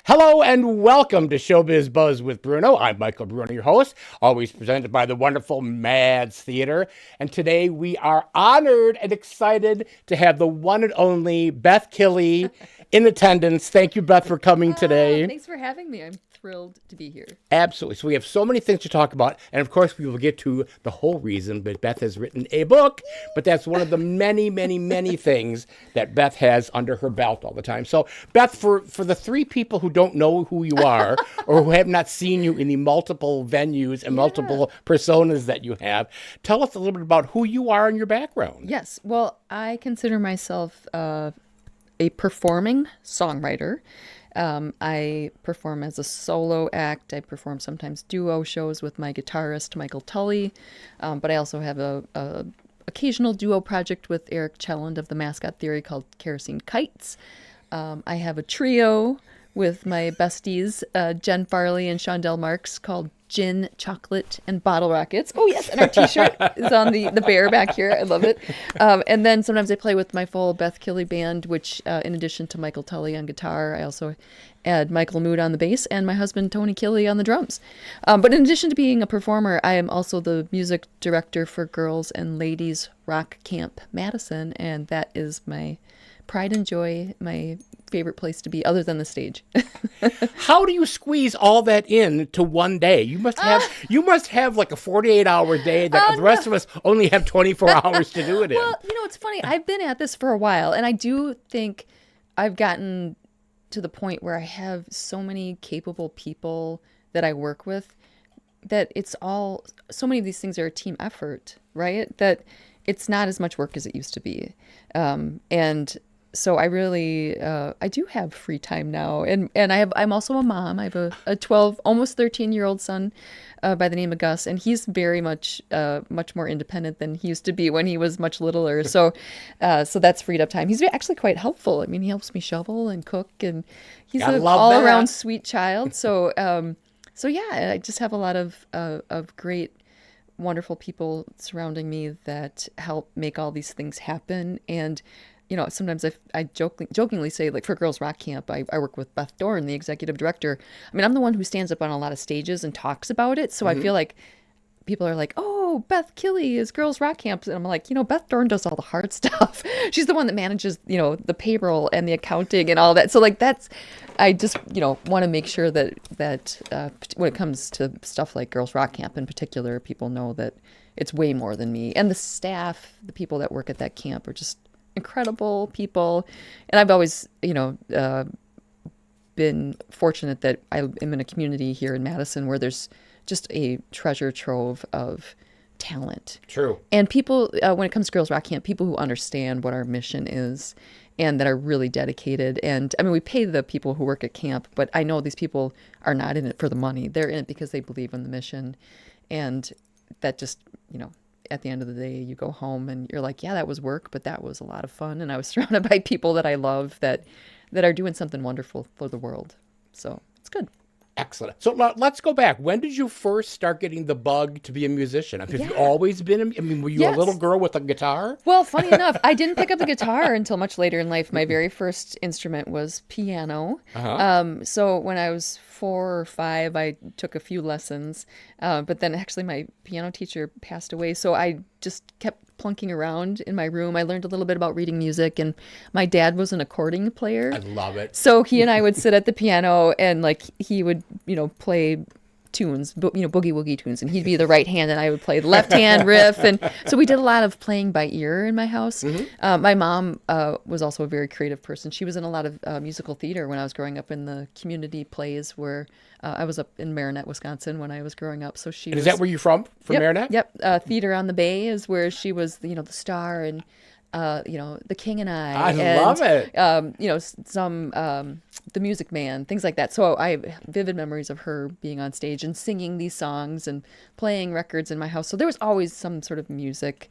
Hello and welcome to Biz Buzz with Bruno. I'm Michael Bruno, your host, always presented by the wonderful Mads Theater. And today we are honored and excited to have the one and only Beth Kille in attendance. Thank you, Beth, for coming today. Thanks for having me. I'm thrilled to be here. Absolutely. So we have so many things to talk about. And of course, we will get to the whole reason, but Beth has written a book. But that's one of the many, many, many things that Beth has under her belt all the time. So, Beth, for the three people who don't know who you are or who have not seen you in the multiple venues and multiple personas that you have, tell us a little bit about who you are and your background. Yes. Well, I consider myself a performing songwriter. I perform as a solo act. I perform sometimes duo shows with my guitarist, Michael Tully. But I also have a occasional duo project with Eric Chelland of the Mascot Theory called Kerosene Kites. I have a trio with my besties, Jen Farley and Shondell Marks, called Gin, Chocolate, and Bottle Rockets. Oh, yes, and our T-shirt is on the bear back here. I love it. And then sometimes I play with my full Beth Kille band, which in addition to Michael Tully on guitar, I also add Michael Mood on the bass and my husband, Tony Kille, on the drums. But in addition to being a performer, I am also the music director for Girls and Ladies Rock Camp Madison, and that is my pride and joy, my favorite place to be other than the stage. How do you squeeze all that in to one day? You must have like a 48-hour day that the rest of us only have 24 hours to do it in. Well, it's funny. I've been at this for a while, and I do think I've gotten to the point where I have so many capable people that I work with that so many of these things are a team effort, right? That it's not as much work as it used to be. And so I really, I do have free time now. And I'm also a mom. I have a 12, almost 13-year-old son by the name of Gus. And he's very much more independent than he used to be when he was much littler. So that's freed up time. He's actually quite helpful. I mean, he helps me shovel and cook, and he's an all-around sweet child. So yeah, I just have a lot of great, wonderful people surrounding me that help make all these things happen. And sometimes I jokingly say, like, for Girls Rock Camp, I work with Beth Dorn, the executive director. I mean, I'm the one who stands up on a lot of stages and talks about it. So I feel like people are like, oh, Beth Kille is Girls Rock Camp. And I'm like, Beth Dorn does all the hard stuff. She's the one that manages, the payroll and the accounting and all that. So like I just, want to make sure that when it comes to stuff like Girls Rock Camp in particular, people know that it's way more than me. And the staff, the people that work at that camp are just incredible people. And I've always, been fortunate that I am in a community here in Madison where there's just a treasure trove of talent. True. And people, when it comes to Girls Rock Camp, people who understand what our mission is and that are really dedicated. And I mean, we pay the people who work at camp, but I know these people are not in it for the money. They're in it because they believe in the mission. And that just, at the end of the day, you go home and you're like, yeah, that was work, but that was a lot of fun. And I was surrounded by people that I love that are doing something wonderful for the world. So it's good. Excellent. So let's go back. When did you first start getting the bug to be a musician? Have you always been? Were you a little girl with a guitar? Well, funny enough, I didn't pick up the guitar until much later in life. My very first instrument was piano. So when I was 4 or 5, I took a few lessons. But then actually my piano teacher passed away. So I just kept plunking around in my room. I learned a little bit about reading music, and my dad was an accordion player. I love it. So he and I would sit at the piano, and like he would, play tunes, boogie woogie tunes, and he'd be the right hand and I would play the left hand riff. And so we did a lot of playing by ear in my house. My mom was also a very creative person. She was in a lot of musical theater when I was growing up in the community plays where I was up in Marinette, Wisconsin when I was growing up. So is that where you're from? Yep, Marinette? Yep. Theater on the Bay is where she was, the star, and The King and I love it. Some The Music Man, things like that. So I have vivid memories of her being on stage and singing these songs and playing records in my house. So there was always some sort of music.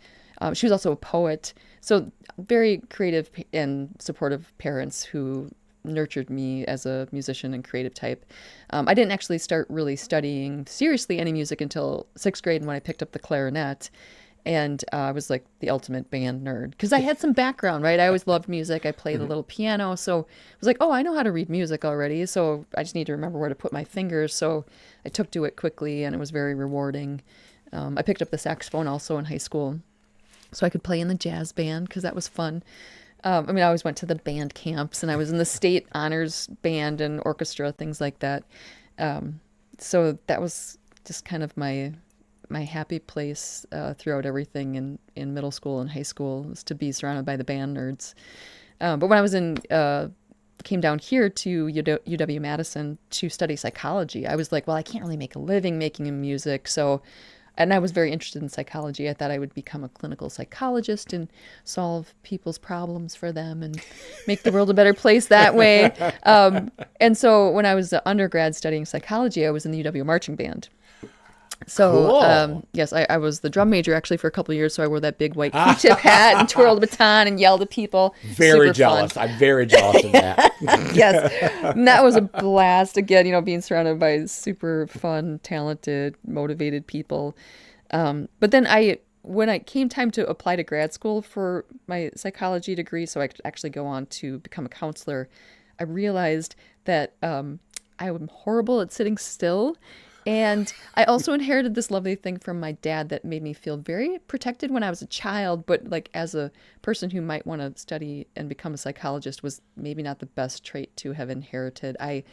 She was also a poet. So very creative and supportive parents who nurtured me as a musician and creative type. I didn't actually start really studying seriously any music until 6th grade when I picked up the clarinet. And I was like the ultimate band nerd because I had some background, right? I always loved music. I played a little piano. So I was like, oh, I know how to read music already. So I just need to remember where to put my fingers. So I took to it quickly and it was very rewarding. I picked up the saxophone also in high school so I could play in the jazz band because that was fun. I mean, I always went to the band camps and I was in the state honors band and orchestra, things like that. So that was just kind of my happy place throughout everything in middle school and high school was to be surrounded by the band nerds. But when I was came down here to UW-Madison to study psychology, I was like, well, I can't really make a living making music. And I was very interested in psychology. I thought I would become a clinical psychologist and solve people's problems for them and make the world a better place that way. And so when I was an undergrad studying psychology, I was in the UW marching band. So, Cool. yes, I was the drum major actually for a couple of years. So I wore that big white Q-tip hat and twirled a baton and yelled at people. Very Super jealous. fun. I'm very jealous of that. Yes. And that was a blast. Again, being surrounded by super fun, talented, motivated people. But then when it came time to apply to grad school for my psychology degree, so I could actually go on to become a counselor, I realized that I'm horrible at sitting still. And I also inherited this lovely thing from my dad that made me feel very protected when I was a child, but like as a person who might want to study and become a psychologist was maybe not the best trait to have inherited. I'm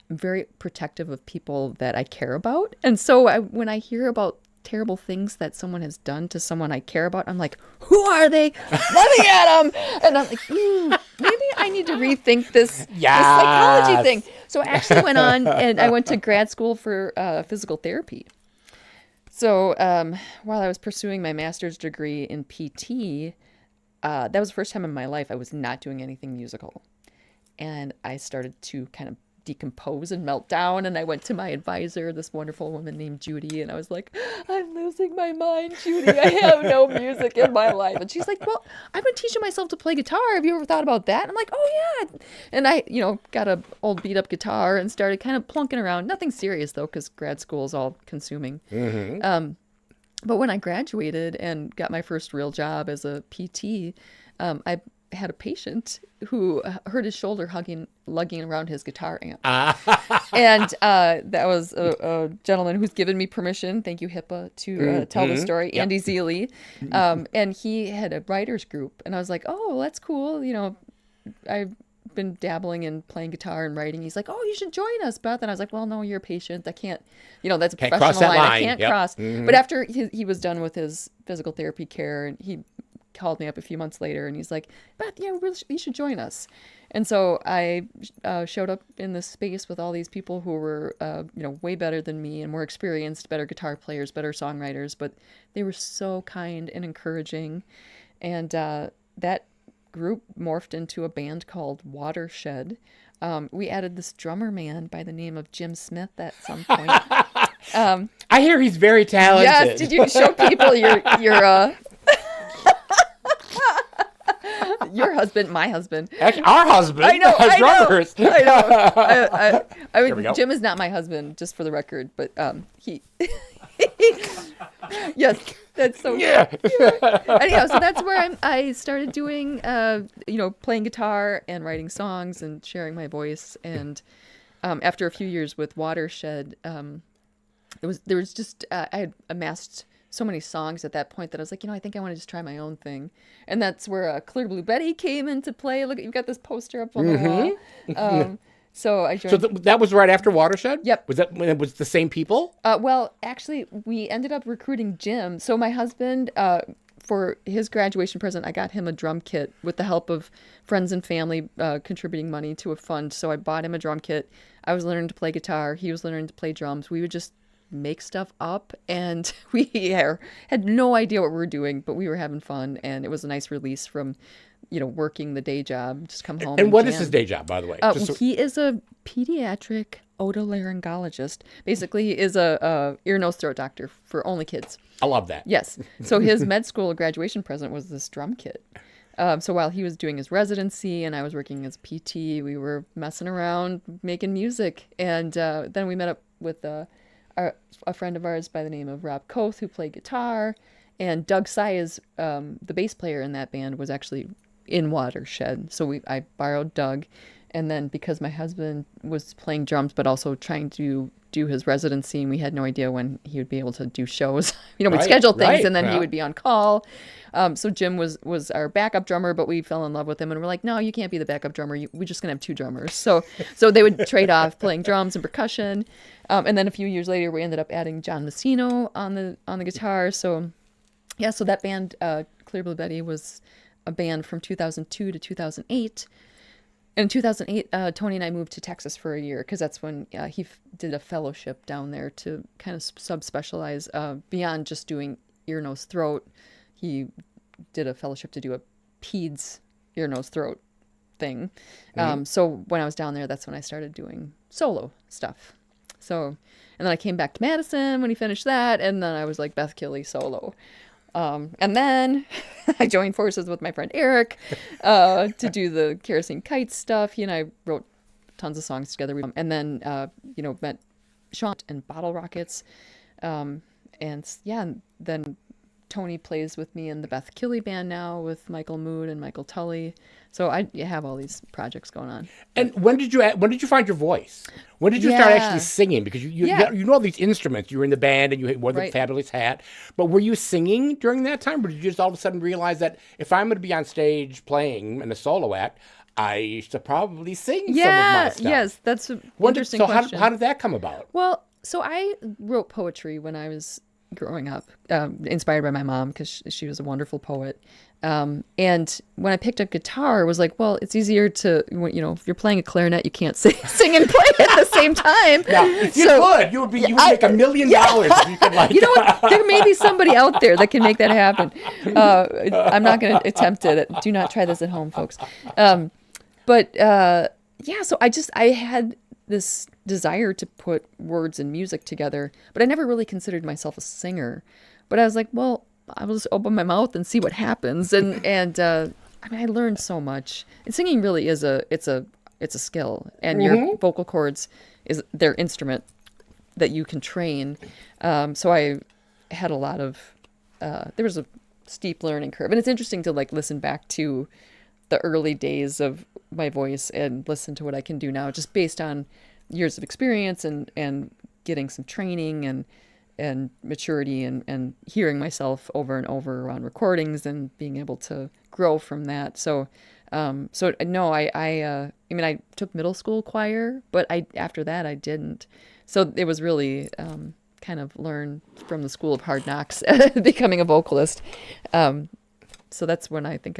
very protective of people that I care about. And so when I hear about terrible things that someone has done to someone I care about, I'm like, who are they? Let me at them. And I'm like, maybe I need to rethink this psychology thing. So I actually went on and I went to grad school for physical therapy. So while I was pursuing my master's degree in PT, that was the first time in my life I was not doing anything musical. And I started to kind of decompose and melt down, and I went to my advisor, this wonderful woman named Judy, and I was like, I'm losing my mind, Judy. I have no music in my life. And she's like, well, I've been teaching myself to play guitar. Have you ever thought about that? And I'm like, oh yeah. And I got a old beat up guitar and started kind of plunking around. Nothing serious though, because grad school is all consuming. But when I graduated and got my first real job as a PT, I had a patient who hurt his shoulder lugging around his guitar amp. And that was a gentleman who's given me permission, thank you HIPAA, to tell the story, Andy Zeely. And he had a writers group. And I was like, oh, that's cool. I've been dabbling in playing guitar and writing. He's like, oh, you should join us, Beth. And I was like, well, no, you're a patient. I can't, that's a Can't professional cross that line. I can't cross. But after he was done with his physical therapy care, and he called me up a few months later and he's like, Beth, you should join us. And so I showed up in this space with all these people who were, way better than me and more experienced, better guitar players, better songwriters, but they were so kind and encouraging. And that group morphed into a band called Watershed. We added this drummer man by the name of Jim Smith at some point. I hear he's very talented. Yes, did you show people your husband, my husband. Actually, our husband. I know, as drummers. I There we know. go. Jim is not my husband, just for the record, but he. Yes, that's so. Yeah. Anyhow, so that's where I started doing, playing guitar and writing songs and sharing my voice. And after a few years with Watershed, there was just I had amassed so many songs at that point that I was like, I think I want to just try my own thing. And that's where Clear Blue Betty came into play. Look, you've got this poster up on the wall. So I joined. So that was right after Watershed? Yep. Was that when it was the same people? Well, actually, we ended up recruiting Jim. So my husband, for his graduation present, I got him a drum kit with the help of friends and family contributing money to a fund. So I bought him a drum kit. I was learning to play guitar. He was learning to play drums. We would just make stuff up, and we had no idea what we were doing, but we were having fun, and it was a nice release from working the day job. Just come home And what jam. is his day job, by the way? He is a pediatric otolaryngologist. Basically, he is a ear, nose, throat doctor for only kids. I love that. Yes. So his med school graduation present was this drum kit. So while he was doing his residency and I was working as PT, we were messing around making music. And then we met up with a friend of ours by the name of Rob Koth, who played guitar. And Doug Size, the bass player in that band, was actually in Watershed. So I borrowed Doug. And then because my husband was playing drums, but also trying to do his residency, and we had no idea when he would be able to do shows. We'd Right, schedule things, right, and then yeah. he would be on call. So Jim was our backup drummer, but we fell in love with him, and we're like, no, you can't be the backup drummer. We're just gonna have two drummers. So they would trade off playing drums and percussion. And then a few years later, we ended up adding John Messino on the guitar. So yeah, so that band, Clear Blue Betty, was a band from 2002 to 2008. In 2008, Tony and I moved to Texas for a year because that's when he did a fellowship down there to kind of subspecialize beyond just doing ear, nose, throat. He did a fellowship to do a peds ear, nose, throat thing. So when I was down there, that's when I started doing solo stuff. So, and then I came back to Madison when he finished that, and then I was like Beth Kille solo. And then I joined forces with my friend Eric to do the Kerosene Kites stuff. He and I wrote tons of songs together. And then, met Sean and Bottle Rockets. And then Tony plays with me in the Beth Kille band now with Michael Mood and Michael Tully. So I have all these projects going on. And when did you find your voice? When did you start actually singing? Because you know all these instruments. You were in the band and you wore the fabulous hat. But were you singing during that time? Or did you just all of a sudden realize that if I'm going to be on stage playing in a solo act, I should probably sing some of my stuff? Yes, that's an interesting question. How did that come about? Well, so I wrote poetry when I was growing up, inspired by my mom because she was a wonderful poet. And when I picked up guitar, it was like, well, it's easier to, if you're playing a clarinet, you can't sing and play at the same time. Now, if you could, you would make $1 million if you could You know what? There may be somebody out there that can make that happen. I'm not going to attempt it. Do not try this at home, folks. So I had this desire to put words and music together, but I never really considered myself a singer. But I was like, well, I will just open my mouth and see what happens. And I learned so much. And singing really is a skill. And your vocal cords is their instrument that you can train. So I had a lot of, there was a steep learning curve. And it's interesting to listen back to the early days of my voice and listen to what I can do now, just based on years of experience and getting some training and maturity and hearing myself over and over on recordings and being able to grow from that. So no, I took middle school choir, but after that I didn't. So it was really kind of learn from the school of hard knocks, becoming a vocalist. So that's when I think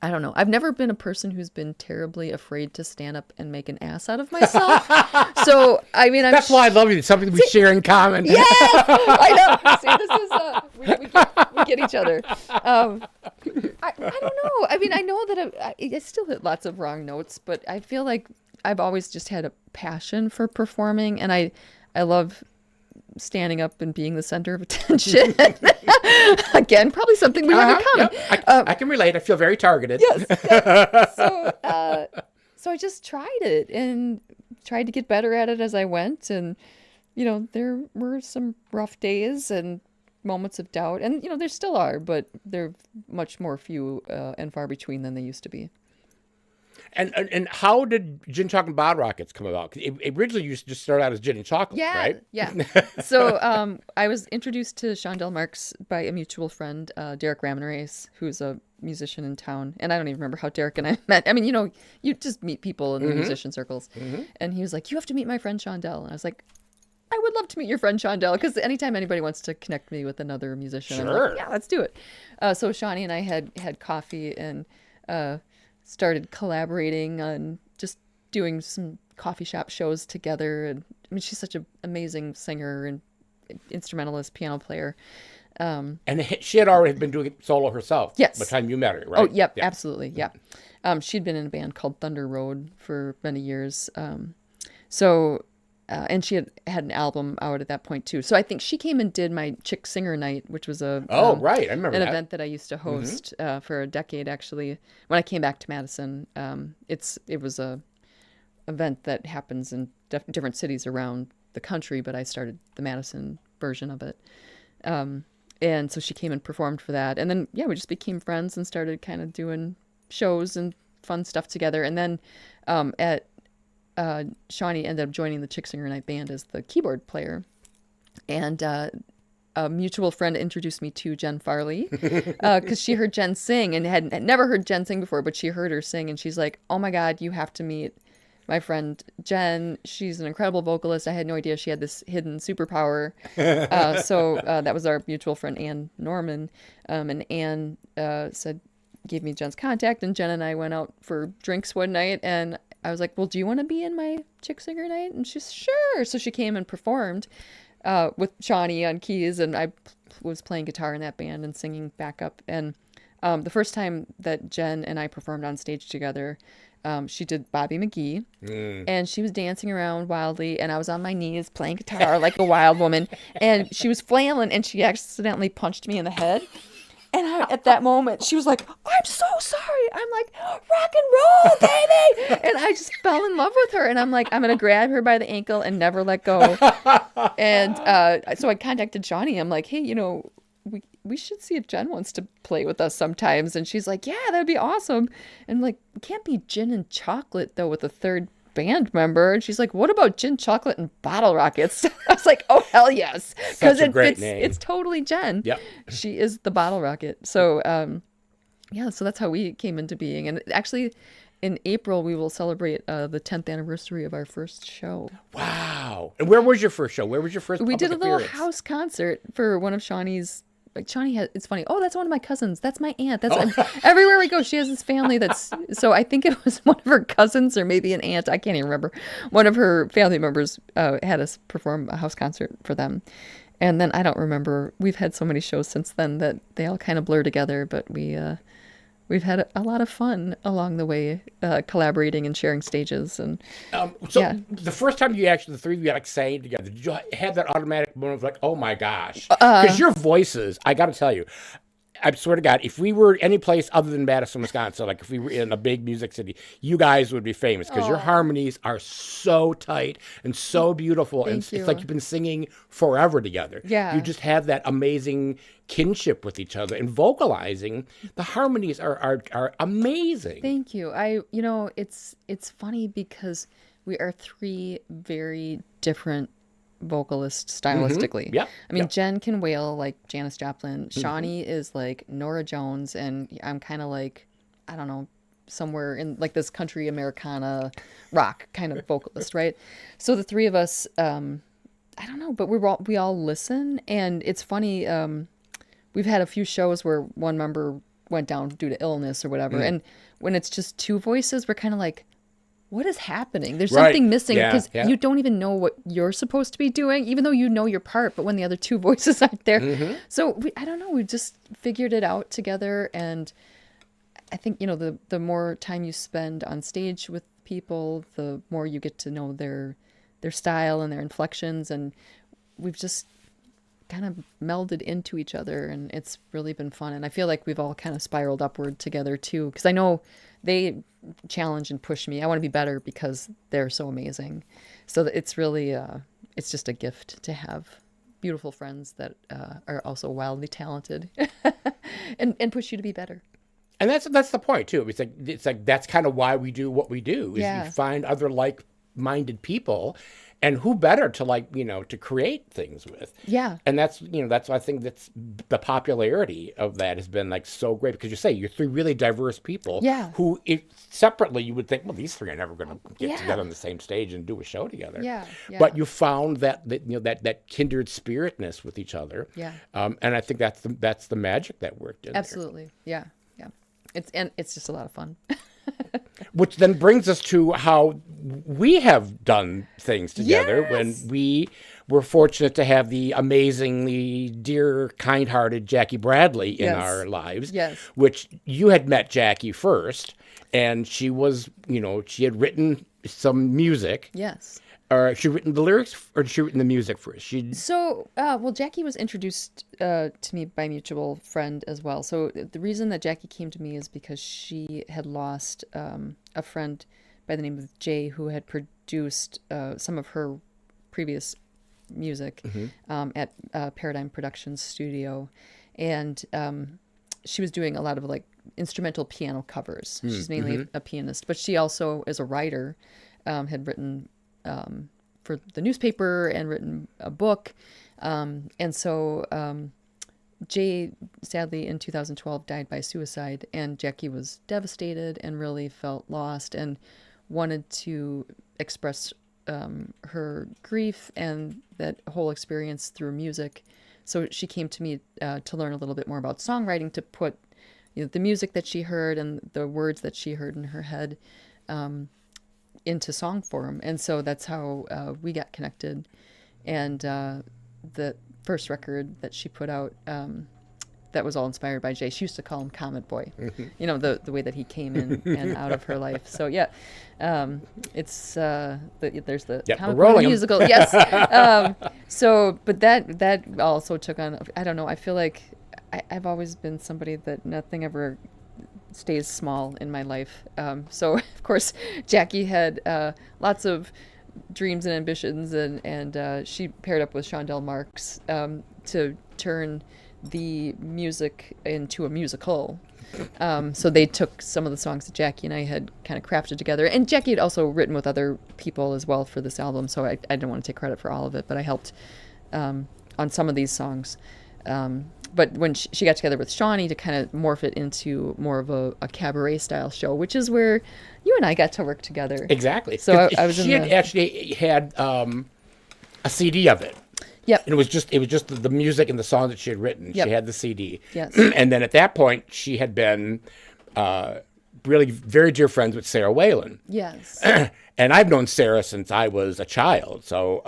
I don't know. I've never been a person who's been terribly afraid to stand up and make an ass out of myself. So, that's why I love you. It's something we share in common. Yes! I know. See, this is, we get each other. I don't know. I know that I still hit lots of wrong notes, but I feel like I've always just had a passion for performing, and I love standing up and being the center of attention. Again, probably something we have in common. Yep. I can relate. I feel very targeted. Yes. So I just tried it and tried to get better at it as I went. And, there were some rough days and moments of doubt. And, there still are, but they're much more few and far between than they used to be. And how did Gin Chocolate and Bottle Rockets come about? 'Cause it originally used to just start out as Gin and Chocolate, right? Yeah. So I was introduced to Shondell Marks by a mutual friend, Derek Ramirez, who's a musician in town. And I don't even remember how Derek and I met. You just meet people in the musician circles. And he was like, you have to meet my friend Shondell. And I was like, I would love to meet your friend Shondell, because anytime anybody wants to connect me with another musician, I'm like, yeah, let's do it. So Shawnee and I had coffee and started collaborating on just doing some coffee shop shows together. And she's such an amazing singer and instrumentalist, piano player. And she had already been doing it solo herself. Yes. By the time you met her, right? Oh, yep, yeah. Absolutely, yeah. She'd been in a band called Thunder Road for many years. And she had an album out at that point too. So I think she came and did my Chick Singer Night, which was right, I remember an event that I used to host for a decade actually. When I came back to Madison, it was a event that happens in different cities around the country, but I started the Madison version of it. And so she came and performed for that. And then, yeah, we just became friends and started kind of doing shows and fun stuff together. And then Shawnee ended up joining the Chick Singer Night Band as the keyboard player. And a mutual friend introduced me to Jen Farley because she heard Jen sing and had never heard Jen sing before, but she heard her sing and she's like, oh my God, you have to meet my friend Jen. She's an incredible vocalist. I had no idea she had this hidden superpower. So that was our mutual friend Ann Norman. And Ann gave me Jen's contact, and Jen and I went out for drinks one night, and I was like, well, do you want to be in my Chick Singer Night? And she's sure. So she came and performed with Shawnee on keys, and I was playing guitar in that band and singing backup. And the first time that Jen and I performed on stage together, she did Bobby McGee, and she was dancing around wildly, and I was on my knees playing guitar like a wild woman, and she was flailing, and she accidentally punched me in the head. And at that moment, she was like, I'm so sorry. I'm like, rock and roll, baby. And I just fell in love with her. And I'm like, I'm going to grab her by the ankle and never let go. And so I contacted Shawnee. I'm like, hey, we should see if Jen wants to play with us sometimes. And she's like, yeah, that'd be awesome. And I'm like, it can't be gin and chocolate, though, with a third band member. And she's like, what about gin, chocolate, and bottle rockets? I was like, oh, hell yes. Because it's totally Jen. Yep. She is the bottle rocket. So, so that's how we came into being. And actually, in April, we will celebrate the 10th anniversary of our first show. Wow. And where was your first show? Where was your first We did a little appearance? house concert for one of Shawnee's. Like Shawnee it's funny. Oh, that's one of my cousins. That's my aunt. That's everywhere we go. She has this family so I think it was one of her cousins or maybe an aunt. I can't even remember. One of her family members had us perform a house concert for them. And then I don't remember. We've had so many shows since then that they all kind of blur together, but we've had a lot of fun along the way, collaborating and sharing stages. And the first time the three of you sang together, did you have that automatic moment of like, oh my gosh? Because your voices, I got to tell you, I swear to God, if we were any place other than Madison, Wisconsin, like if we were in a big music city, you guys would be famous because your harmonies are so tight and so beautiful. It's like you've been singing forever together. Yeah. You just have that amazing kinship with each other, and vocalizing, the harmonies are amazing. Thank you. It's funny because we are three very different vocalists stylistically. Mm-hmm. Yeah. I mean, Jen can wail like Janis Joplin. Shawnee is like Nora Jones, and I'm kind of like, I don't know, somewhere in like this country Americana rock kind of vocalist, right? So the three of us, I don't know, but we all listen, and it's funny. We've had a few shows where one member went down due to illness or whatever, and when it's just two voices, we're kind of like, what is happening? There's something missing because you don't even know what you're supposed to be doing, even though you know your part, but when the other two voices aren't there. So I don't know, we just figured it out together. And I think, the more time you spend on stage with people, the more you get to know their style and their inflections. And we've just kind of melded into each other, and it's really been fun. And I feel like we've all kind of spiraled upward together too, because I know they challenge and push me. I want to be better because they're so amazing. So it's really, it's just a gift to have beautiful friends that are also wildly talented and push you to be better. And that's the point too. It's like that's kind of why we do what we do. Is you find other like-minded people, and who better to to create things with. Yeah. And that's I think that's the popularity of that has been like so great, because you're three really diverse people. Yeah. Who separately you would think, well, these three are never going to get together on the same stage and do a show together. Yeah. But you found that kindred spiritness with each other. Yeah. And I think that's the magic that worked in. Absolutely. There. Yeah. It's just a lot of fun. Which then brings us to how we have done things together. Yes. When we were fortunate to have the amazingly dear, kind-hearted Jackie Bradley in our lives. Yes. Which you had met Jackie first, and she was, she had written some music. Yes. Or she written the lyrics, or she written the music first? Jackie was introduced to me by a mutual friend as well. So the reason that Jackie came to me is because she had lost a friend by the name of Jay, who had produced some of her previous music at Paradigm Productions studio, and she was doing a lot of like instrumental piano covers. She's mainly a pianist, but she also, as a writer, had written for the newspaper and written a book. And so Jay, sadly, in 2012, died by suicide, and Jackie was devastated and really felt lost and wanted to express her grief and that whole experience through music. So she came to me to learn a little bit more about songwriting, to put the music that she heard and the words that she heard in her head into song form. And so that's how we got connected. And the first record that she put out, that was all inspired by Jay. She used to call him Comet Boy, the way that he came in and out of her life. So yeah, it's there's the Comet Boy musical. Yes. But that also took on, I don't know, I feel like I've always been somebody that nothing ever stays small in my life. So of course Jackie had lots of dreams and ambitions, and she paired up with Shondell Marks to turn the music into a musical. So they took some of the songs that Jackie and I had kind of crafted together, and Jackie had also written with other people as well for this album, so I didn't want to take credit for all of it, but I helped on some of these songs. But when she got together with Shawnee to kind of morph it into more of a cabaret style show, which is where you and I got to work together. Exactly. So I was she actually had a CD of it. Yep. And it was just the music and the songs that she had written. Yep. She had the CD. Yes. And then at that point, she had been really very dear friends with Sarah Whalen. Yes. And I've known Sarah since I was a child. So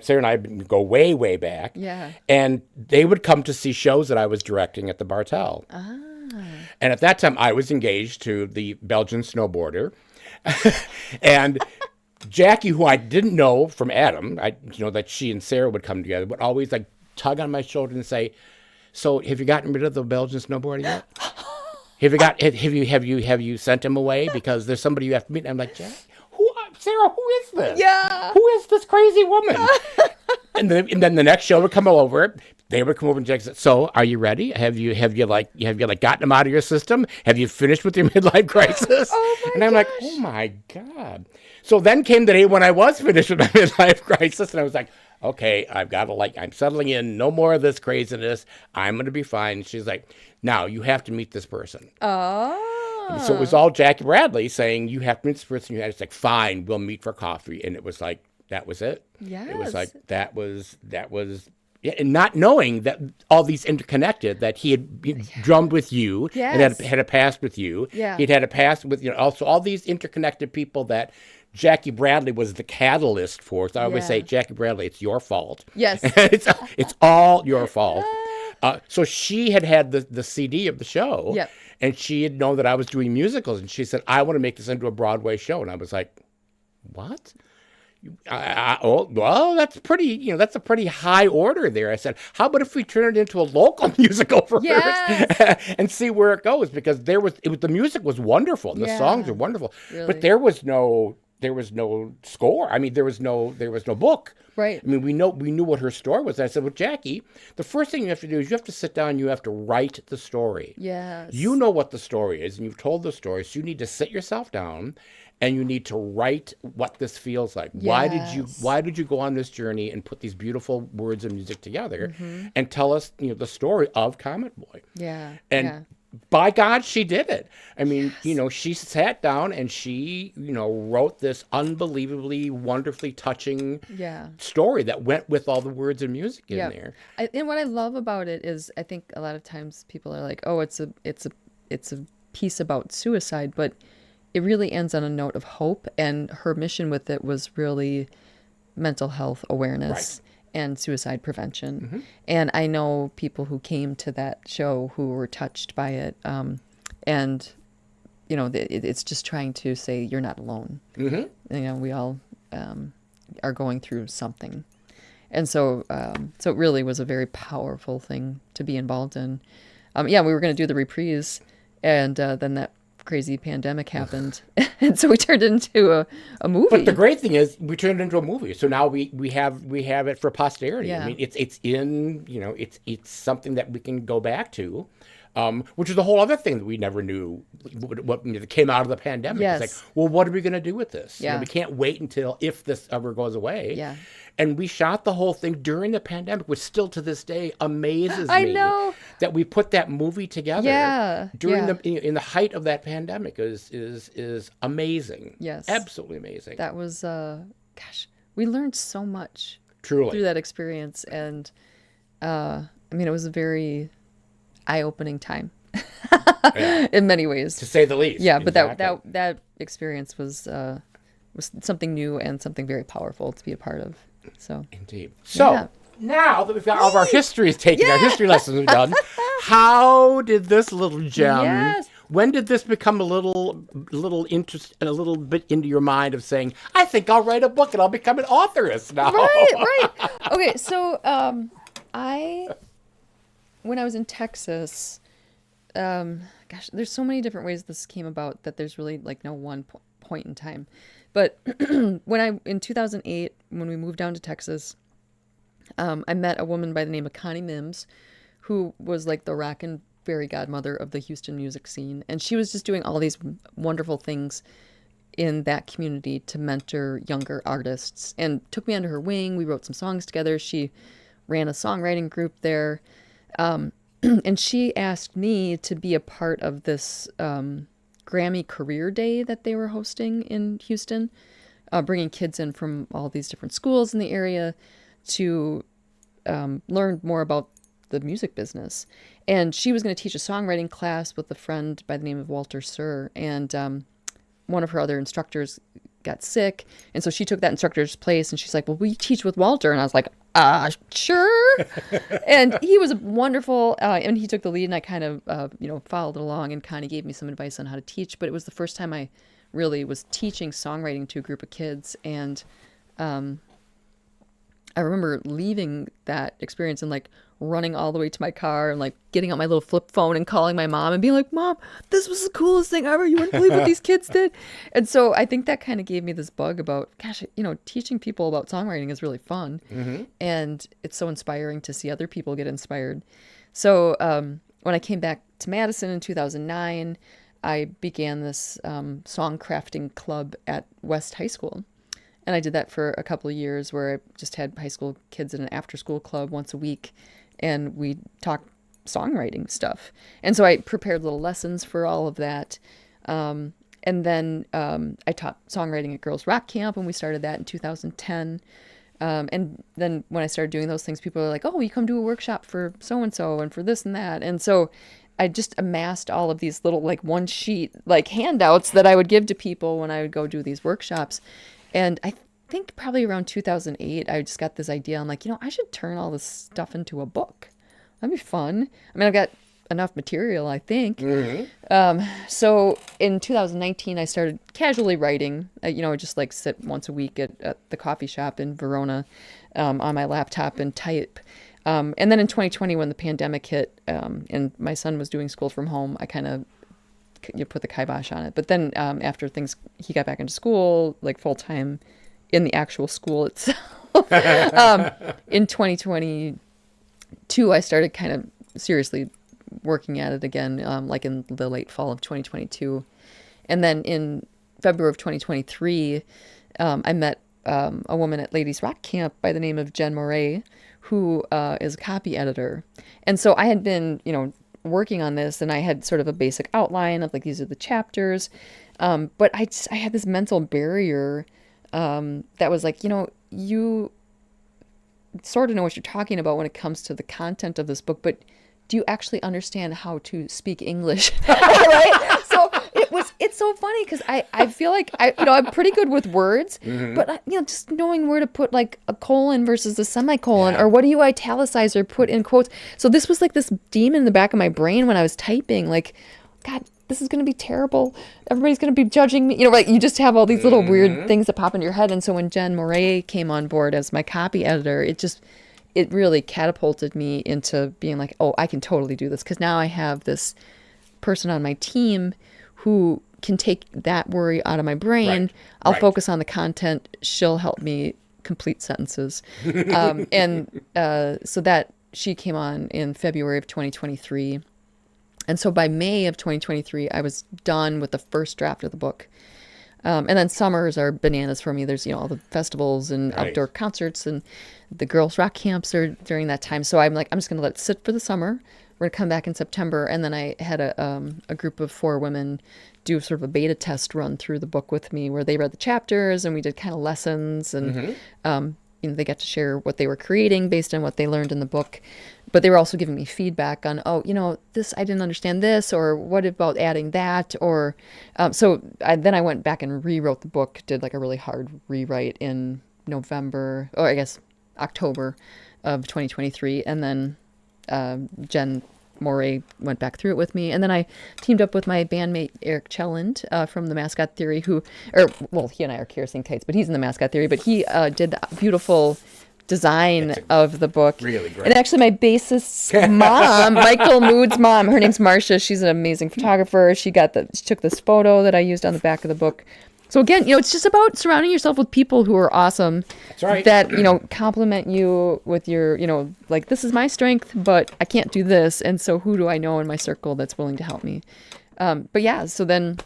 Sarah and I go way, way back. Yeah. And they would come to see shows that I was directing at the Bartel. Ah. And at that time, I was engaged to the Belgian snowboarder. And Jackie, who I didn't know from Adam, that she and Sarah would come together, would always like tug on my shoulder and say, "So have you gotten rid of the Belgian snowboarder yet? Have you sent him away? Because there's somebody you have to meet." And I'm like, Sarah, who is this? Yeah. Who is this crazy woman? and then the next show would come over. They would come over and Jackie said, "So, are you ready? Have you gotten them out of your system? Have you finished with your midlife crisis?" And I'm like, "Oh my God." So then came the day when I was finished with my midlife crisis, and I was like, "Okay, I've got to I'm settling in. No more of this craziness. I'm going to be fine." And she's like, "Now you have to meet this person." Oh. So it was all Jackie Bradley saying, "You have to meet this person." It's like, "Fine, we'll meet for coffee." And it was like, that was it. Yes. It was like, that was, yeah, and not knowing that all these interconnected, that he had drummed with you, yes, and had a past with you. Yeah. He'd had a past with, also all these interconnected people that Jackie Bradley was the catalyst for. So I always say, Jackie Bradley, it's your fault. Yes. it's all your fault. So she had the CD of the show. Yep. And she had known that I was doing musicals, and she said, "I want to make this into a Broadway show." And I was like, "What? Well, that's pretty. That's a pretty high order there." I said, "How about if we turn it into a local musical first, and see where it goes?" Because the music was wonderful, and the songs are wonderful, really. But there was no score. I mean, there was no book. Right. I mean, we knew what her story was. I said, "Well, Jackie, the first thing you have to do is you have to sit down and you have to write the story. Yes. You know what the story is, and you've told the story, so you need to sit yourself down and you need to write what this feels like. Yes. Why did you go on this journey and put these beautiful words and music together and tell us, the story of Comet Boy?" Yeah. And by God, she did it. I mean, she sat down and she, wrote this unbelievably, wonderfully touching story that went with all the words and music in there. And what I love about it is, I think a lot of times people are like, "Oh, it's a piece about suicide," but it really ends on a note of hope. And her mission with it was really mental health awareness. Right. And suicide prevention. And I know people who came to that show who were touched by it. And, it's just trying to say you're not alone. We all are going through something. And so it really was a very powerful thing to be involved in. We were going to do the reprise. And then that crazy pandemic happened. And so we turned it into a movie. But the great thing is we turned it into a movie. So now we have it for posterity. Yeah. I mean, it's in, it's something that we can go back to. Which is a whole other thing that we never knew what came out of the pandemic. Yes. It's like, well, what are we going to do with this? Yeah. We can't wait until if this ever goes away. Yeah. And we shot the whole thing during the pandemic, which still to this day amazes I me know. that we put that movie together Yeah. during Yeah. in the height of that pandemic is amazing. Yes. Absolutely amazing. That was, gosh, we learned so much Truly. through that experience. And, I mean, it was a very eye-opening time Yeah. in many ways. To say the least. Yeah, but Exactly. that experience was something new and something very powerful to be a part of. So Indeed. So Yeah. now that we've got all of our histories taken, our history lessons are done, how did this little gem? Yes. When did this become a little interest and a little bit into your mind of saying, I think I'll write a book and I'll become an authoress now? right. Okay, so when I was in Texas, gosh, there's so many different ways this came about that there's really like no one point in time. But in 2008, when we moved down to Texas, I met a woman by the name of Connie Mims, who was like the rock and fairy godmother of the Houston music scene. And she was just doing all these wonderful things in that community to mentor younger artists, and took me under her wing. We wrote some songs together. She ran a songwriting group there. And she asked me to be a part of this Grammy Career Day that they were hosting in Houston, bringing kids in from all these different schools in the area to learn more about the music business. And she was going to teach a songwriting class with a friend by the name of Walter Sir. And one of her other instructors got sick. And so she took that instructor's place, and she's like, well, will you teach with Walter? And I was like, sure. And he was wonderful. And he took the lead, and I kind of, followed along, and Connie gave me some advice on how to teach. But it was the first time I really was teaching songwriting to a group of kids. And I remember leaving that experience and like running all the way to my car and like getting out my little flip phone and calling my mom and being like, Mom, this was the coolest thing ever. You wouldn't believe what these kids did. And so I think that kind of gave me this bug about, gosh, teaching people about songwriting is really fun. Mm-hmm. And it's so inspiring to see other people get inspired. So when I came back to Madison in 2009, I began this song crafting club at West High School. And I did that for a couple of years, where I just had high school kids in an after-school club once a week, and we talked songwriting stuff. And so I prepared little lessons for all of that. And then I taught songwriting at Girls Rock Camp, and we started that in 2010. And then when I started doing those things, people were like, oh, you come do a workshop for so-and-so and for this and that. And so I just amassed all of these little like one sheet like handouts that I would give to people when I would go do these workshops. And I think probably around 2008, I just got this idea. I'm like, I should turn all this stuff into a book. That'd be fun. I mean, I've got enough material, I think. Mm-hmm. So in 2019, I started casually writing. I just like sit once a week at the coffee shop in Verona on my laptop and type. And then in 2020, when the pandemic hit and my son was doing school from home, I kind of put the kibosh on it. But then after he got back into school, like full time in the actual school itself, in 2022, I started kind of seriously working at it again, like in the late fall of 2022. And then in February of 2023, I met a woman at Ladies Rock Camp by the name of Jen Moray, who is a copy editor. And so I had been, working on this, and I had sort of a basic outline of like, these are the chapters. But I had this mental barrier that was like, you sort of know what you're talking about when it comes to the content of this book, but do you actually understand how to speak English? Right? So it's so funny because I feel like I'm pretty good with words, mm-hmm. but just knowing where to put like a colon versus a semicolon, or what do you italicize or put in quotes. So this was like this demon in the back of my brain when I was typing, like, God, this is going to be terrible. Everybody's going to be judging me. Like you just have all these little weird things that pop into your head. And so when Jen Moray came on board as my copy editor, it really catapulted me into being like, oh, I can totally do this. Because now I have this person on my team who can take that worry out of my brain. Right. I'll Right. focus on the content. She'll help me complete sentences. So that she came on in February of 2023. And so by May of 2023, I was done with the first draft of the book. And then summers are bananas for me. There's, all the festivals and Right. outdoor concerts, and the girls' rock camps are during that time. So I'm like, I'm just going to let it sit for the summer. We're going to come back in September. And then I had a group of 4 women do sort of a beta test run through the book with me, where they read the chapters and we did kind of lessons, and they got to share what they were creating based on what they learned in the book. But they were also giving me feedback on, this, I didn't understand this, or what about adding that? Or then I went back and rewrote the book, did like a really hard rewrite in November, or I guess October of 2023. And then Jen Moray went back through it with me. And then I teamed up with my bandmate, Eric Chelland, from the Mascot Theory, he and I are kerosene kites, but he's in the Mascot Theory, but he did the beautiful design of the book. Really great. And actually my bassist's mom, Michael Mood's mom, her name's Marcia. She's an amazing photographer. She took this photo that I used on the back of the book. So again, it's just about surrounding yourself with people who are awesome. That's right. That, compliment you with your, like, this is my strength, but I can't do this. And so who do I know in my circle that's willing to help me? But yeah, so then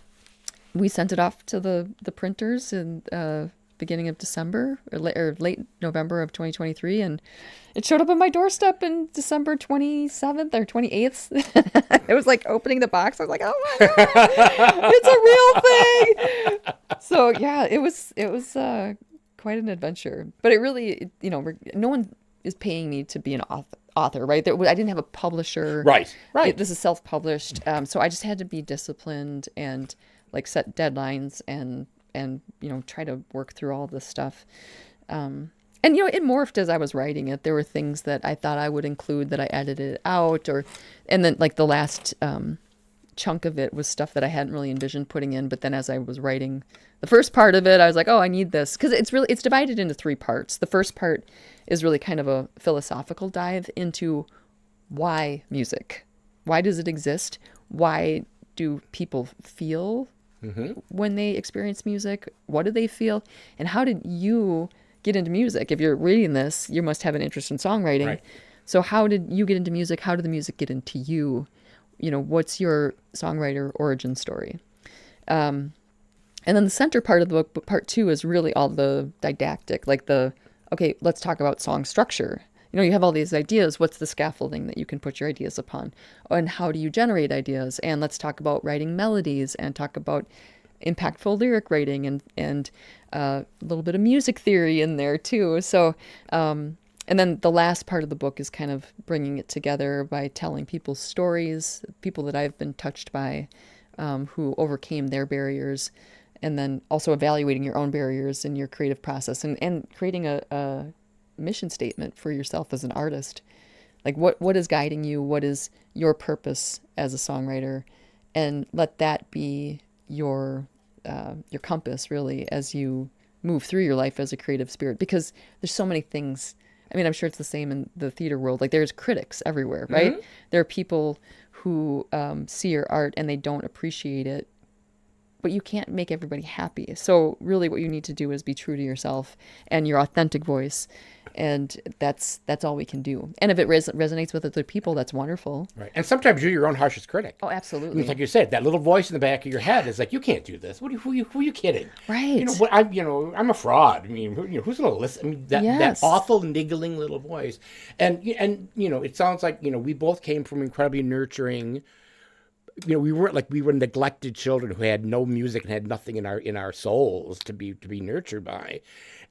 we sent it off to the printers in beginning of December or late November of 2023. And it showed up on my doorstep in December 27th or 28th. It was like opening the box. I was like, oh my God, it's a real thing. So yeah, it was quite an adventure, but it really, no one is paying me to be an author, right? I didn't have a publisher. Right. This is self-published. So I just had to be disciplined and like set deadlines and try to work through all this stuff. And it morphed as I was writing it. There were things that I thought I would include that I edited out, and then like the last chunk of it was stuff that I hadn't really envisioned putting in. But then as I was writing the first part of it, I was like, oh, I need this, because it's divided into 3 parts. The first part is really kind of a philosophical dive into why music. Why does it exist? Why do people feel when they experience music? What do they feel? And how did you get into music? If you're reading this, you must have an interest in songwriting. Right. So how did you get into music? How did the music get into you? What's your songwriter origin story? And then the center part of the book, part 2, is really all the didactic, like okay, let's talk about song structure. You have all these ideas. What's the scaffolding that you can put your ideas upon? And how do you generate ideas? And let's talk about writing melodies and talk about impactful lyric writing and a little bit of music theory in there too. So, and then the last part of the book is kind of bringing it together by telling people's stories, people that I've been touched by, who overcame their barriers, and then also evaluating your own barriers in your creative process and creating a mission statement for yourself as an artist. Like what is guiding you? What is your purpose as a songwriter? And let that be your compass, really, as you move through your life as a creative spirit, because there's so many things. I mean, I'm sure it's the same in the theater world. Like, there's critics everywhere, right? Mm-hmm. There are people who see your art and they don't appreciate it, but you can't make everybody happy. So really what you need to do is be true to yourself and your authentic voice. And that's all we can do. And if it resonates with other people, that's wonderful. Right. And sometimes you're your own harshest critic. Oh, absolutely. I mean, like you said, that little voice in the back of your head is like, you can't do this. Who are you kidding? Right. I'm a fraud. I mean, who's going to listen? I mean, that awful niggling little voice. And it sounds like, we both came from incredibly nurturing. We were neglected children who had no music and had nothing in our souls to be nurtured by.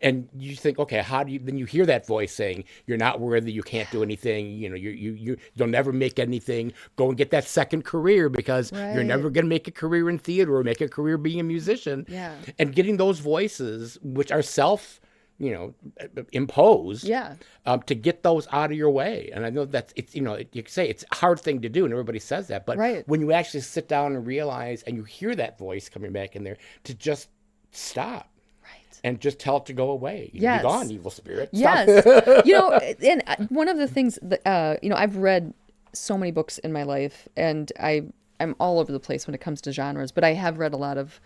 And you think, okay, then you hear that voice saying, you're not worthy, you can't do anything, you'll never make anything, go and get that second career, because you're never going to make a career in theater or make a career being a musician. Yeah. And getting those voices, which are imposed, to get those out of your way. And I know it's you can say it's a hard thing to do, and everybody says that, but when you actually sit down and realize, and you hear that voice coming back in there, to just stop. And just tell it to go away. Be gone, evil spirit. Stop. Yes. And one of the things that, I've read so many books in my life, and I I'm all over the place when it comes to genres, but I have read a lot of,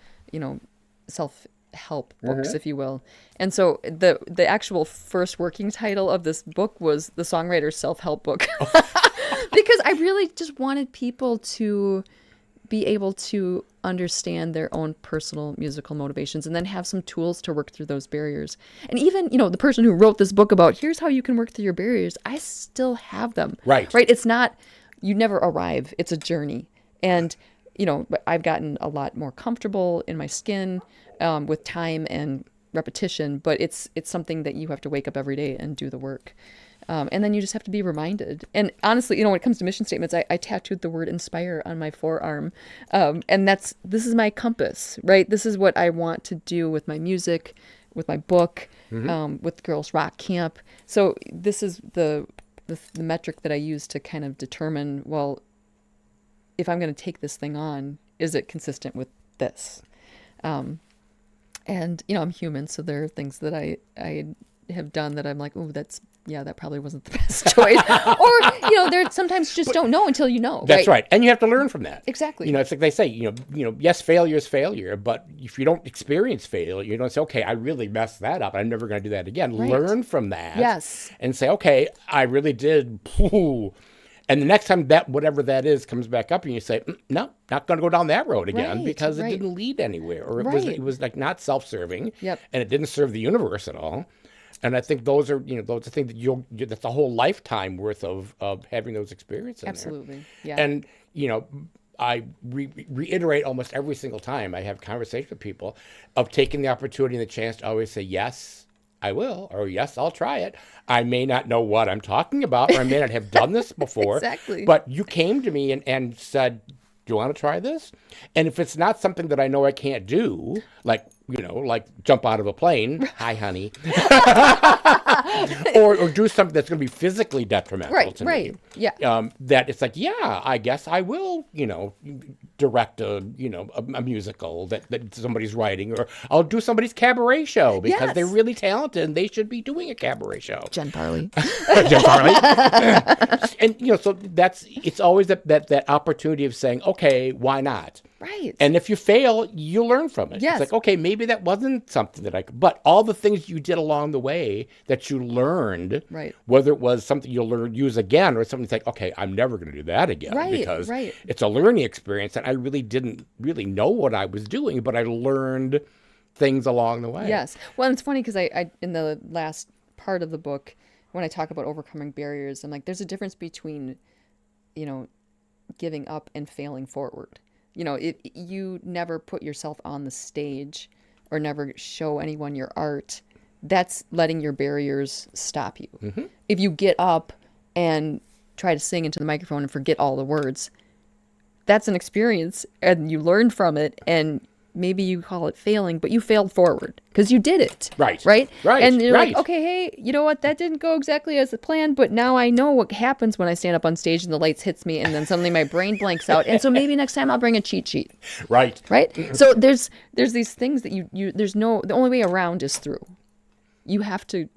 self-help books, if you will. And so the actual first working title of this book was The Songwriter's Self-Help Book. Because I really just wanted people to be able to understand their own personal musical motivations and then have some tools to work through those barriers. And even, the person who wrote this book about here's how you can work through your barriers, I still have them. Right. Right. It's not, you never arrive. It's a journey. And, I've gotten a lot more comfortable in my skin with time and repetition, but it's something that you have to wake up every day and do the work. And then you just have to be reminded. And honestly, when it comes to mission statements, I tattooed the word inspire on my forearm. And this is my compass, right? This is what I want to do with my music, with my book, with Girls Rock Camp. So this is the metric that I use to kind of determine, well, if I'm going to take this thing on, is it consistent with this? And, I'm human, so there are things that I have done that I'm like, oh, that probably wasn't the best choice. Or, there sometimes you just don't know until you know. That's right. And you have to learn from that. Exactly. It's like they say, yes, failure is failure, but if you don't experience failure, you don't say, okay, I really messed that up. I'm never going to do that again. Right. Learn from that. Yes. And say, okay, I really did. And the next time that whatever that is comes back up and you say, no, not going to go down that road again, Right, because it right. didn't lead anywhere, or Right. it was like not self-serving. Yep. And it didn't serve the universe at all. And I think those are things that that's a whole lifetime worth of having those experiences. Absolutely. Yeah. And, I reiterate almost every single time I have conversations with people of taking the opportunity and the chance to always say, yes, I will, or yes, I'll try it. I may not know what I'm talking about, or I may not have done this before. Exactly. But you came to me and said, do you want to try this? And if it's not something that I know I can't do, like jump out of a plane, hi, honey, or do something that's going to be physically detrimental to me. Right. Yeah. That it's like, yeah, I guess I will, direct a musical that somebody's writing, or I'll do somebody's cabaret show because Yes. they're really talented and they should be doing a cabaret show. Jen Parley. Jen Parley. And, so it's always that opportunity of saying, okay, why not? Right. And if you fail, you learn from it. Yes. It's like, okay, maybe that wasn't something that I could, but all the things you did along the way that you learned, Right. whether it was something you'll use again or something like, okay, I'm never going to do that again, Right, because right. it's a learning experience, and I really didn't really know what I was doing, but I learned things along the way. Yes. Well, and it's funny because I in the last part of the book, when I talk about overcoming barriers, I'm like, there's a difference between, giving up and failing forward. You never put yourself on the stage or never show anyone your art. That's letting your barriers stop you. Mm-hmm. If you get up and try to sing into the microphone and forget all the words, that's an experience and you learn from it, and maybe you call it failing, but you failed forward because you did it. Right. Right? Right. And you're right. like, okay, hey, you know what? That didn't go exactly as planned, but now I know what happens when I stand up on stage and the lights hits me and then suddenly my brain blanks out. And so maybe next time I'll bring a cheat sheet. Right. Right? So there's these things that the only way around is through. You have to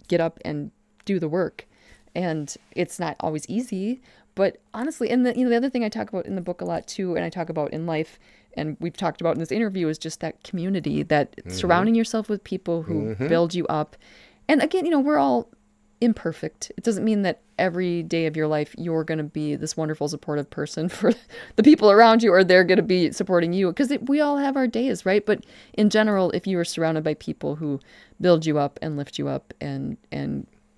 get up and do the work. And it's not always easy, but honestly, and the other thing I talk about in the book a lot too, and I talk about in life, and we've talked about in this interview, is just that community, that surrounding yourself with people who build you up. And again, we're all imperfect. It doesn't mean that every day of your life you're going to be this wonderful supportive person for the people around you, or they're going to be supporting you, because we all have our days, right? But in general, if you are surrounded by people who build you up and lift you up and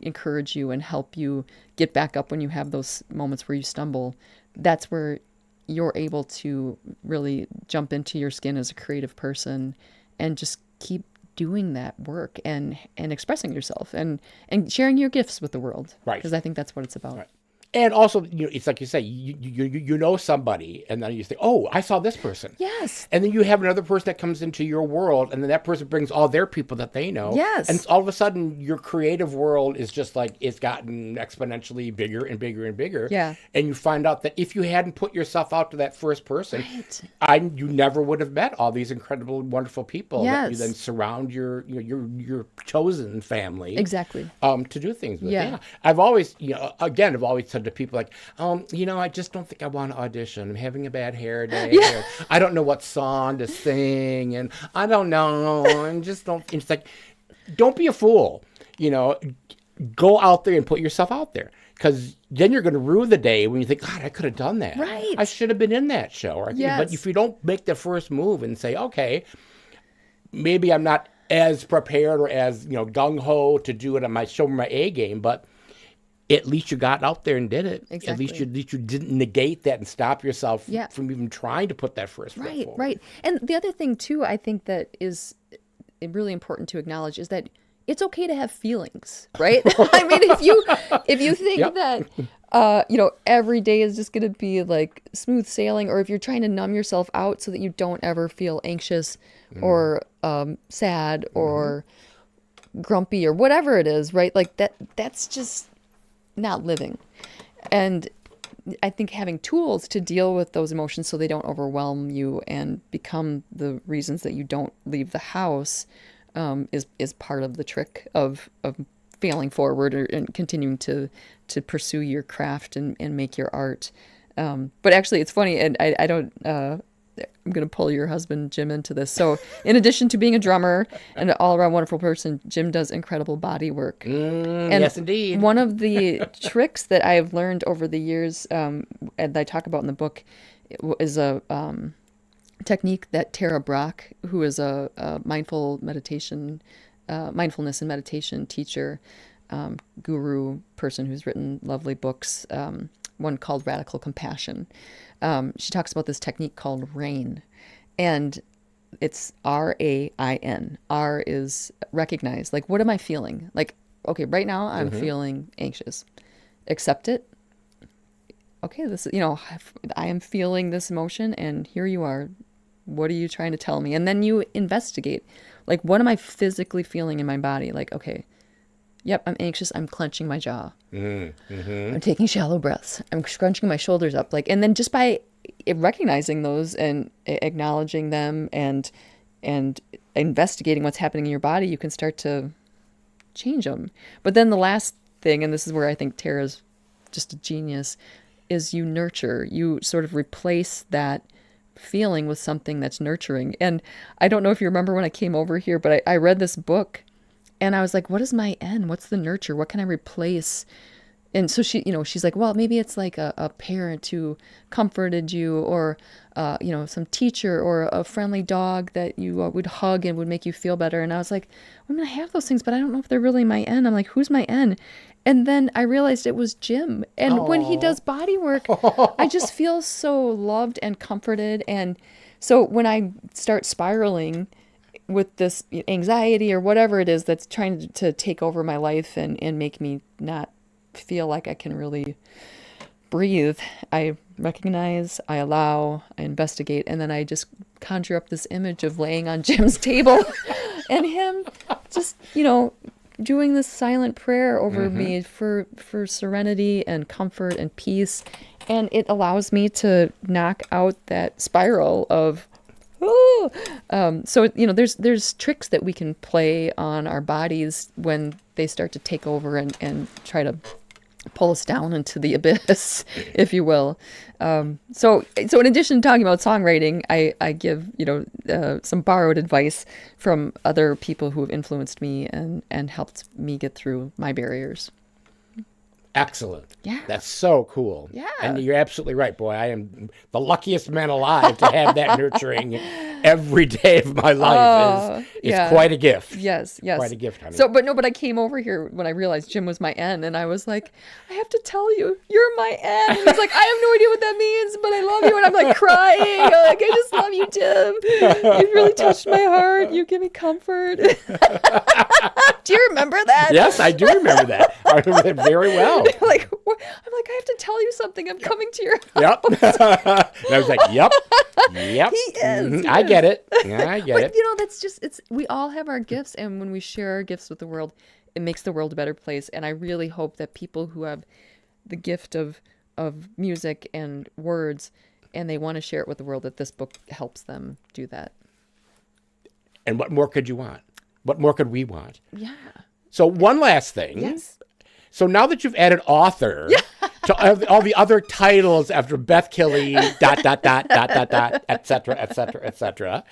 encourage you and help you get back up when you have those moments where you stumble, that's where you're able to really jump into your skin as a creative person and just keep doing that work and expressing yourself and sharing your gifts with the world. Right. Because I think that's what it's about. Right. And also, it's like you say, you know somebody, and then you think, oh, I saw this person. Yes. And then you have another person that comes into your world, and then that person brings all their people that they know. Yes. And all of a sudden, your creative world is just like, it's gotten exponentially bigger and bigger and bigger. Yeah. And you find out that if you hadn't put yourself out to that first person, Right. you never would have met all these incredible, wonderful people that you Yes. then surround your chosen family. Exactly. To do things with. Yeah. Yeah. I've always, I've always said to people like, I just don't think I want to audition. I'm having a bad hair day. Yeah. Or, I don't know what song to sing, and I don't know, and just don't. It's like, don't be a fool. Go out there and put yourself out there, because then you're going to rue the day when you think, God, I could have done that. Right. I should have been in that show. Yes. But if you don't make the first move and say, okay, maybe I'm not as prepared or as gung-ho to do it on my show, my A game, but at least you got out there and did it. Exactly. At least you didn't negate that and stop yourself from even trying to put that first foot forward. Right. And the other thing too, I think that is really important to acknowledge is that it's okay to have feelings, right? I mean, if you think that every day is just going to be like smooth sailing, or if you're trying to numb yourself out so that you don't ever feel anxious or sad or grumpy or whatever it is, right? Like that's just not living. And I think having tools to deal with those emotions so they don't overwhelm you and become the reasons that you don't leave the house is part of the trick of failing forward and continuing to pursue your craft and make your art. But actually, it's funny, and I don't. I'm going to pull your husband Jim into this. So, in addition to being a drummer and an all-around wonderful person, Jim does incredible body work. And yes, indeed. One of the tricks that I have learned over the years, and I talk about in the book, is a technique that Tara Brach, who is a mindfulness and meditation teacher, guru person who's written lovely books, one called Radical Compassion. She talks about this technique called RAIN, and it's RAIN. R is recognize. Like, what am I feeling? Like, okay, right now I'm feeling anxious. Accept it. Okay, I am feeling this emotion, and here you are. What are you trying to tell me? And then you investigate. Like, what am I physically feeling in my body? Like, okay, yep, I'm anxious. I'm clenching my jaw. I'm taking shallow breaths. I'm scrunching my shoulders up. Like, and then just by recognizing those and acknowledging them and investigating what's happening in your body, you can start to change them. But then the last thing, and this is where I think Tara's just a genius, is you nurture. You sort of replace that feeling with something that's nurturing. And I don't know if you remember when I came over here, but I read this book and I was like, what is my N? What's the nurture? What can I replace? And so she's like, well, maybe it's like a parent who comforted you, or, some teacher, or a friendly dog that you would hug and would make you feel better. And I was like, I'm going to have those things, but I don't know if they're really my N. I'm like, who's my N? And then I realized it was Jim. And when he does body work, I just feel so loved and comforted. And so when I start spiraling with this anxiety or whatever it is that's trying to take over my life and make me not feel like I can really breathe, I recognize, I allow, I investigate, and then I just conjure up this image of laying on Jim's table and him just, doing this silent prayer over me for serenity and comfort and peace. And it allows me to knock out that spiral of, there's tricks that we can play on our bodies when they start to take over and try to pull us down into the abyss, if you will. So in addition to talking about songwriting, I give, some borrowed advice from other people who have influenced me and helped me get through my barriers. Excellent. Yeah. That's so cool. Yeah. And you're absolutely right, boy. I am the luckiest man alive to have that nurturing every day of my life. It's quite a gift. Yes. Quite a gift, honey. But I came over here when I realized Jim was my N, and I was like, I have to tell you, you're my N. And he's like, I have no idea what that means, but I love you. And I'm like crying. I'm like, I just love you, Jim. You've really touched my heart. You give me comfort. Do you remember that? Yes, I do remember that. I remember that very well. I'm like, I have to tell you something. I'm coming to your house. Yep. And I was like, yep. He is. I get it. Yeah, I get it. That's just, we all have our gifts. And when we share our gifts with the world, it makes the world a better place. And I really hope that people who have the gift of music and words, and they want to share it with the world, that this book helps them do that. And what more could you want? What more could we want? Yeah. So one last thing. Yes. So now that you've added author to all the other titles after Beth Kille, ... et cetera, et cetera, et cetera.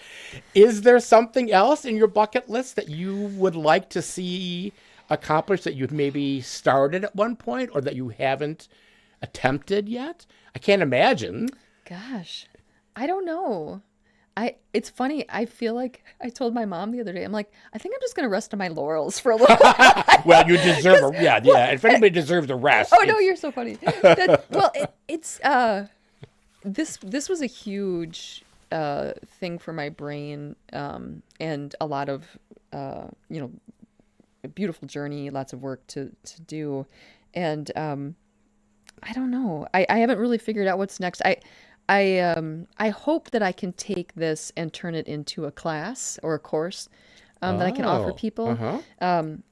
Is there something else in your bucket list that you would like to see accomplished that you've maybe started at one point or that you haven't attempted yet? I can't imagine. Gosh, I don't know. It's funny. I feel like I told my mom the other day, I'm like, I think I'm just going to rest on my laurels for a little while. Well, you deserve yeah. If anybody deserves a rest. Oh, no, you're so funny. This was a huge thing for my brain, and a lot of, a beautiful journey, lots of work to do. And I don't know. I haven't really figured out what's next. I hope that I can take this and turn it into a class or a course that I can offer people. Uh-huh.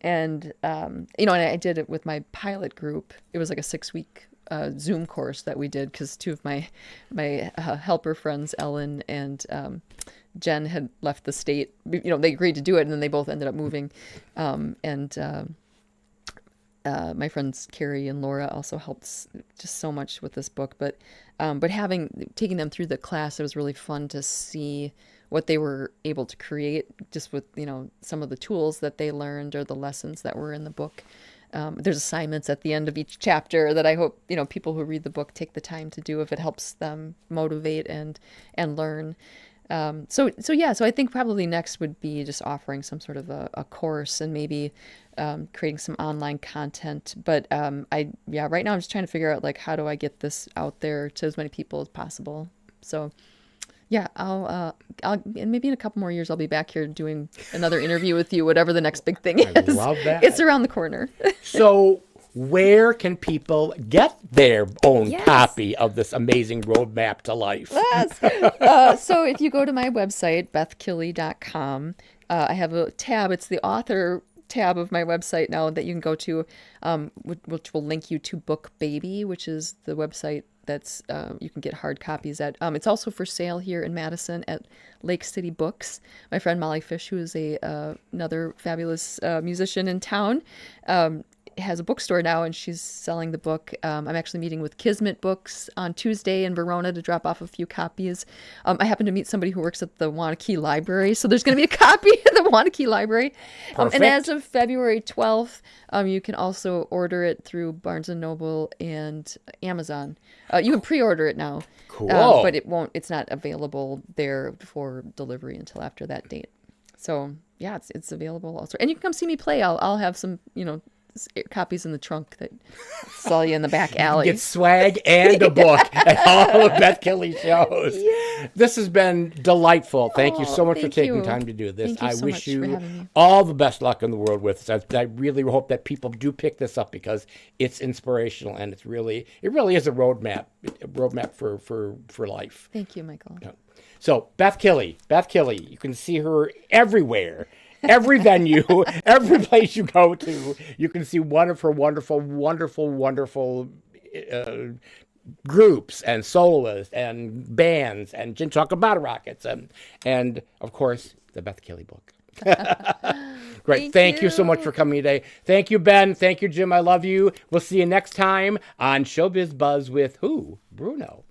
And I did it with my pilot group. It was like a 6-week Zoom course that we did because two of my helper friends, Ellen and Jen, had left the state. They agreed to do it, and then they both ended up moving. My friends Carrie and Laura also helped just so much with this book. But taking them through the class, it was really fun to see what they were able to create just with, some of the tools that they learned or the lessons that were in the book. There's assignments at the end of each chapter that I hope, people who read the book take the time to do if it helps them motivate and learn. So I think probably next would be just offering some sort of a course and maybe creating some online content. But right now I'm just trying to figure out like how do I get this out there to as many people as possible. So yeah, I'll and maybe in a couple more years I'll be back here doing another interview with you, whatever the next big thing is. I love that. It's around the corner. So where can people get their own copy of this amazing roadmap to life? Yes. So if you go to my website, bethkille.com, I have a tab. It's the author tab of my website now that you can go to, which will link you to Book Baby, which is the website that's you can get hard copies at. It's also for sale here in Madison at Lake City Books. My friend Molly Fish, who is another fabulous musician in town, has a bookstore now, and she's selling the book. I'm actually meeting with Kismet Books on Tuesday in Verona to drop off a few copies. I happen to meet somebody who works at the Wanakee Library, so there's going to be a copy at the Wanakee Library. And as of February 12th, you can also order it through Barnes & Noble and Amazon. You can pre-order it now, Cool. But it's not available there for delivery until after that date. So yeah, it's available also. And you can come see me play. I'll have some, copies in the trunk that sell you in the back alley. Get swag and a book at all of Beth Kille's shows. Yeah. This has been delightful. Thank you so much for thank taking you. time to do this. Thank you I so wish much for you having me. all the best luck in the world with this. I really hope that people do pick this up because it's inspirational and it really is a roadmap for life. Thank you, Michael. So Beth Kille, you can see her everywhere. Every venue, every place you go to, you can see one of her wonderful, wonderful, wonderful groups and soloists and bands and Gin Chocolate Bottle Rockets and of course the Beth Kille book. Great. Thank you so much for coming today. Thank you, Ben. Thank you, Jim. I love you. We'll see you next time on Showbiz Buzz with who? Bruno.